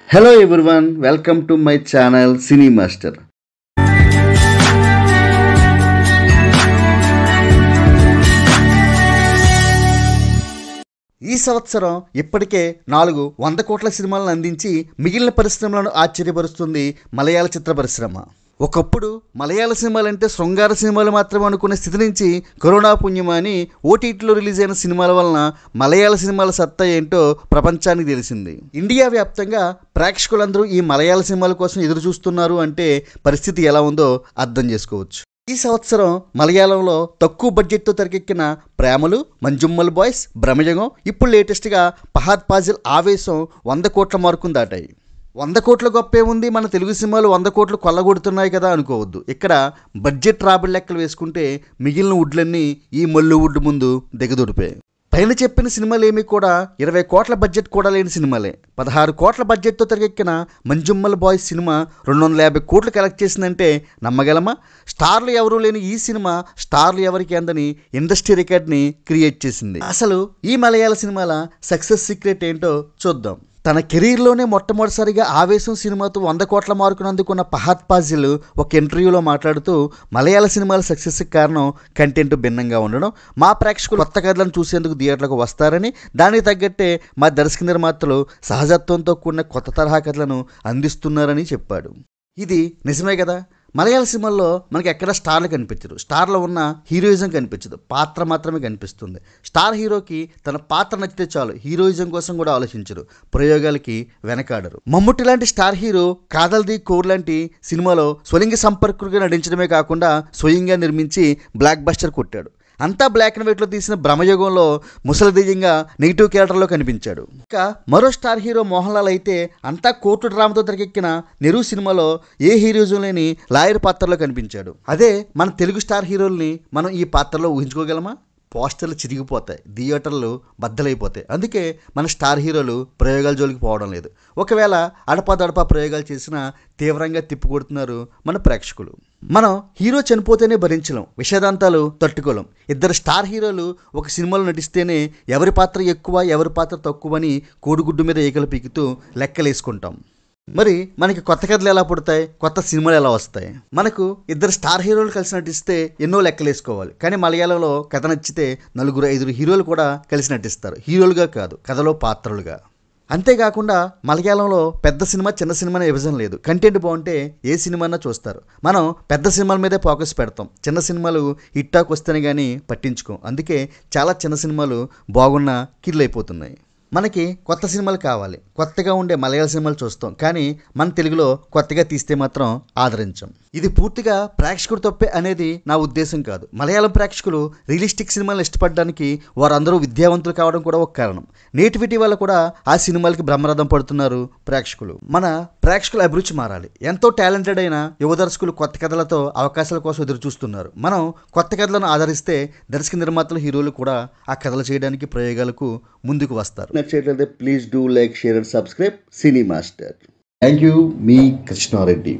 Hello everyone, welcome to my channel Cine Master. ఈ సంవత్సరం ఇప్పటికే 400 కోట్ల సినిమాలను అందించి మిగిలిన పరిశ్రమలను ఆశ్చర్యపరుస్తుంది మలయాళ చిత్ర పరిశ్రమ. ఒకప్పుడు మలయాళ సినిమాలంటే శృంగార సినిమాలు మాత్రమే అనుకునే స్థితి నుంచి కరోనా పుణ్యమాని ఓటీటీలో రిలీజ్ అయిన సినిమాల వలన మలయాళ సినిమాల సత్తా ఏంటో ప్రపంచానికి తెలిసింది. ఇండియా వ్యాప్తంగా ప్రేక్షకులందరూ ఈ మలయాళ సినిమాల కోసం ఎదురు చూస్తున్నారు అంటే పరిస్థితి ఎలా ఉందో అర్థం చేసుకోవచ్చు. ఈ సంవత్సరం మలయాళంలో తక్కువ బడ్జెట్తో తెరకెక్కిన ప్రేమలు, మంజుమ్మల్ బాయ్స్, బ్రహ్మయుగం, ఇప్పుడు లేటెస్ట్గా ఫహద్ ఫాజిల్ ఆవేశం 100 కోట్ల మార్కును దాటాయి. 100 కోట్ల గొప్పే ఉంది, మన తెలుగు సినిమాలు 100 కోట్లు కొల్లగొడుతున్నాయి కదా అనుకోవద్దు. ఇక్కడ బడ్జెట్ రాబడి లెక్కలు వేసుకుంటే మిగిలిన వుడ్లన్నీ ఈ మల్లు వుడ్ ముందు దిగదొడిపాయి. పైన చెప్పిన సినిమాలు ఏమీ కూడా 20 కోట్ల బడ్జెట్ కూడా లేని సినిమాలే. 16 కోట్ల బడ్జెట్తో తెరకెక్కిన మంజుమ్మల్ బాయ్స్ సినిమా 250 కోట్లు కలెక్ట్ చేసిందంటే నమ్మగలమా? స్టార్లు ఎవరూ లేని ఈ సినిమా స్టార్లు ఎవరికి అందని ఇండస్ట్రీ రికార్డ్ని క్రియేట్ చేసింది. అసలు ఈ మలయాళ సినిమాల సక్సెస్ సీక్రెట్ ఏంటో చూద్దాం. తన కెరీర్లోనే మొట్టమొదటిసారిగా ఆవేశం సినిమాతో 100 కోట్ల మార్కును అందుకున్న ఫహద్ ఫాజిల్ ఒక ఇంటర్వ్యూలో మాట్లాడుతూ మలయాళ సినిమాల సక్సెస్కి కారణం కంటెంట్ భిన్నంగా ఉండడం, మా ప్రేక్షకులు కొత్త కథలను చూసేందుకు థియేటర్లకు వస్తారని, దానికి తగ్గట్టే మా దర్శక నిర్మాతలు సహజత్వంతో కూడిన కొత్త తరహా కథలను అందిస్తున్నారని చెప్పాడు. ఇది నిజమే కదా. మలయాళ సినిమాల్లో మనకి ఎక్కడ స్టార్లు కనిపించరు, స్టార్లో ఉన్న హీరోయిజం కనిపించదు, పాత్ర మాత్రమే కనిపిస్తుంది. స్టార్ హీరోకి తన పాత్ర నచ్చితే చాలు, హీరోయిజం కోసం కూడా ఆలోచించరు, ప్రయోగాలకి వెనకాడరు. మమ్ముట్టి లాంటి స్టార్ హీరో కాదల్ది కోర్ లాంటి సినిమాలో స్వలింగ సంపర్కుడిగా నటించడమే కాకుండా స్వయంగా నిర్మించి బ్లాక్ బస్టర్ కొట్టాడు. అంతా బ్లాక్ అండ్ వైట్లో తీసిన బ్రహ్మయుగంలో ముసలిదీయంగా నెగిటివ్ క్యారెక్టర్లో కనిపించాడు. ఇంకా మరో స్టార్ హీరో మోహన్ లాల్ అయితే అంతా కోర్టు డ్రామాతో తెరకెక్కిన నెరు సినిమాలో ఏ హీరోయిజం లేని లాయర్ పాత్రలో కనిపించాడు. అదే మన తెలుగు స్టార్ హీరోల్ని మనం ఈ పాత్రలో ఊహించుకోగలమా? పోస్టర్లు చిరిగిపోతాయి, థియేటర్లు బద్దలైపోతాయి. అందుకే మన స్టార్ హీరోలు ప్రయోగాల జోలికి పోవడం లేదు. ఒకవేళ అడపాదడపా ప్రయోగాలు చేసినా తీవ్రంగా తిప్పికొడుతున్నారు మన ప్రేక్షకులు. మనం హీరో చనిపోతేనే భరించలేం, విషాదాంతాలు తట్టుకోలేం. ఇద్దరు స్టార్ హీరోలు ఒక సినిమాలో నటిస్తేనే ఎవరి పాత్ర ఎక్కువ ఎవరి పాత్ర తక్కువ అని కోడిగుడ్డు మీద ఈకలు పీకుతూ లెక్కలేసుకుంటాం. మరి మనకి కొత్త కథలు ఎలా పుడతాయి, కొత్త సినిమాలు ఎలా వస్తాయి? మనకు ఇద్దరు స్టార్ హీరోలు కలిసి నటిస్తే ఎన్నో లెక్కలేసుకోవాలి. కానీ మలయాళంలో కథ నచ్చితే 4-5 హీరోలు కూడా కలిసి నటిస్తారు, హీరోలుగా కాదు, కథలో పాత్రలుగా. అంతేకాకుండా మలయాళంలో పెద్ద సినిమా చిన్న సినిమా అనే విభజన లేదు. కంటెంట్ బాగుంటే ఏ సినిమానా చూస్తారు. మనం పెద్ద సినిమాల మీదే ఫోకస్ పెడతాం, చిన్న సినిమాలు హిట్టాక్ వస్తేనే కానీ పట్టించుకోం. అందుకే చాలా చిన్న సినిమాలు బాగున్నా కిల్ అయిపోతున్నాయి. మనకి కొత్త సినిమాలు కావాలి, కొత్తగా ఉండే మలయాళ సినిమాలు చూస్తాం, కానీ మన తెలుగులో కొత్తగా తీస్తే మాత్రం ఆదరించాం. ఇది పూర్తిగా ప్రేక్షకుడు తప్పే అనేది నా ఉద్దేశం కాదు. మలయాళం ప్రేక్షకులు రియలిస్టిక్ సినిమాలను ఇష్టపడడానికి వారందరూ విద్యావంతులు కావడం కూడా ఒక కారణం. నేటివిటీ వల్ల కూడా ఆ సినిమాలకి బ్రహ్మరథం పడుతున్నారు ప్రేక్షకులు. మన ప్రేక్షకుల అభిరుచి మారాలి. ఎంతో టాలెంటెడ్ అయిన యువ దర్శకులు కొత్త కథలతో అవకాశాల కోసం ఎదురు చూస్తున్నారు. మనం కొత్త కథలను ఆదరిస్తే దర్శక నిర్మాతలు, హీరోలు కూడా ఆ కథలు చేయడానికి, ప్రయోగాలకు ముందుకు వస్తారు. నచ్చినట్లయితే please do like, share and subscribe cine master. Thank you. మీ కృష్ణారెడ్డి.